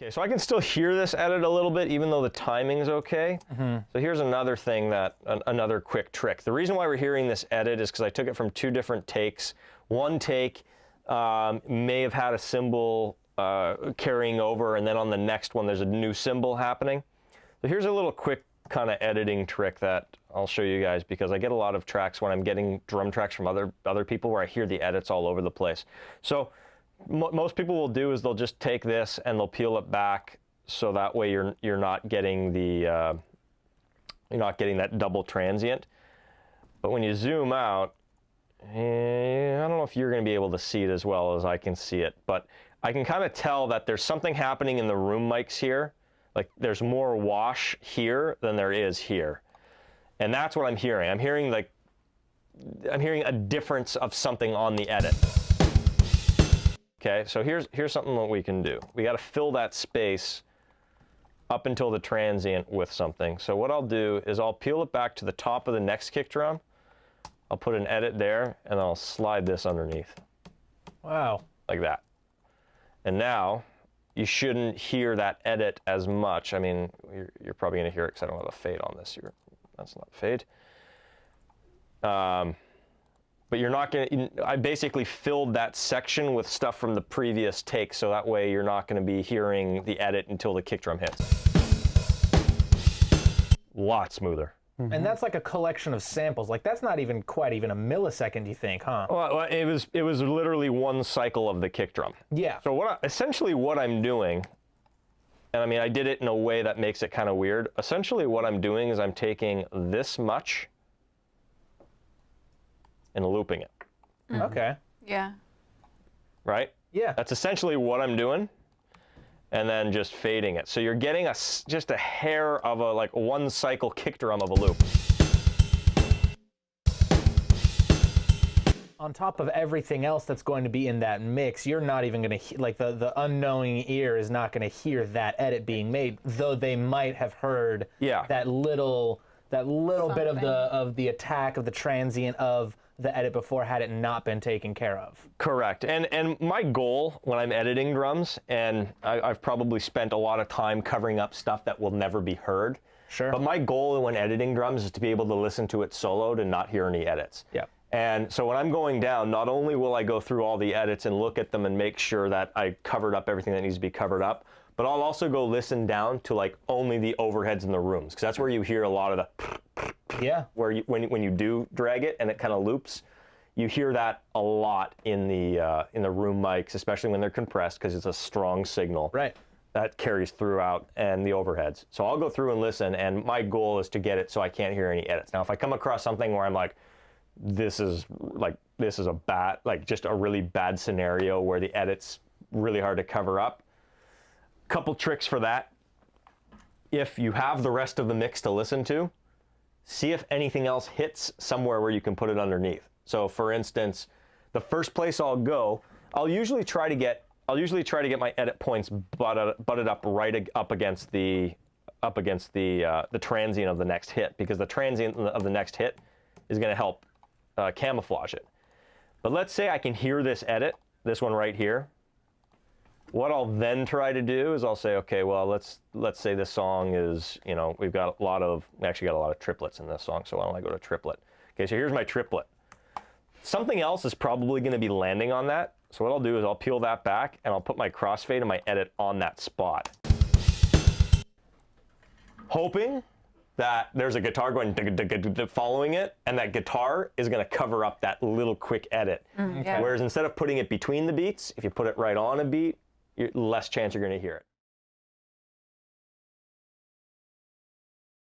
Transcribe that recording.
Okay, so I can still hear this edit a little bit, even though the timing's okay. So here's another thing another quick trick. The reason why we're hearing this edit is because I took it from 2 different takes. One take may have had a cymbal carrying over, and then on the next one there's a new cymbal happening. So here's a little quick kind of editing trick that I'll show you guys, because I get a lot of tracks when I'm getting drum tracks from other people where I hear the edits all over the place. So most people will do is they'll just take this and they'll peel it back, so that way you're not getting the you're not getting that double transient. But when you zoom out, I don't know if you're going to be able to see it as well as I can see it, but I can kind of tell that there's something happening in the room mics here. Like there's more wash here than there is here. And that's what I'm hearing. I'm hearing a difference of something on the edit. Okay, so here's something that we can do. We got to fill that space up until the transient with something. So what I'll do is I'll peel it back to the top of the next kick drum. I'll put an edit there, and I'll slide this underneath. Wow. Like that. And now you shouldn't hear that edit as much. I mean, you're probably going to hear it because I don't have a fade on this. That's not fade. But you're not going to, I basically filled that section with stuff from the previous take, so that way you're not going to be hearing the edit until the kick drum hits. A lot smoother. And that's like a collection of samples. Like that's not even quite even a millisecond, you think, huh? Well, it was literally one cycle of the kick drum. Yeah. So essentially what I'm doing, and I mean I did it in a way that makes it kind of weird. Essentially what I'm doing is I'm taking this much and looping it. Okay. Yeah. Right? Yeah. That's essentially what I'm doing. And then just fading it. So you're getting just a hair of like one cycle kick drum of a loop. On top of everything else that's going to be in that mix, you're not even going to, like the unknowing ear is not going to hear that edit being made, though they might have heard that little bit of the attack of the transient of the edit before had it not been taken care of. Correct. And my goal when I'm editing drums, and I've probably spent a lot of time covering up stuff that will never be heard. Sure. But my goal when editing drums is to be able to listen to it soloed and not hear any edits. Yeah. And so when I'm going down, not only will I go through all the edits and look at them and make sure that I covered up everything that needs to be covered up, but I'll also go listen down to like only the overheads in the rooms, because that's where you hear a lot of the where when you do drag it and it kind of loops, you hear that a lot in the room mics, especially when they're compressed, because it's a strong signal. Right. That carries throughout, and the overheads. So I'll go through and listen, and my goal is to get it so I can't hear any edits. Now, if I come across something where I'm like, this is a bad, like just a really bad scenario where the edit's really hard to cover up, couple tricks for that. If you have the rest of the mix to listen to, see if anything else hits somewhere where you can put it underneath. So for instance, the first place I'll go, I'll usually try to get my edit points butted up right up against the transient of the next hit, because the transient of the next hit is going to help camouflage it. But let's say I can hear this edit, this one right here. What I'll then try to do is I'll say, okay, well, let's say this song is, we actually got a lot of triplets in this song, so why don't I go to triplet? Okay, so here's my triplet. Something else is probably going to be landing on that. So what I'll do is I'll peel that back and I'll put my crossfade and my edit on that spot, hoping that there's a guitar going following it, and that guitar is going to cover up that little quick edit. Yeah. Whereas instead of putting it between the beats, if you put it right on a beat, less chance you're going to hear it.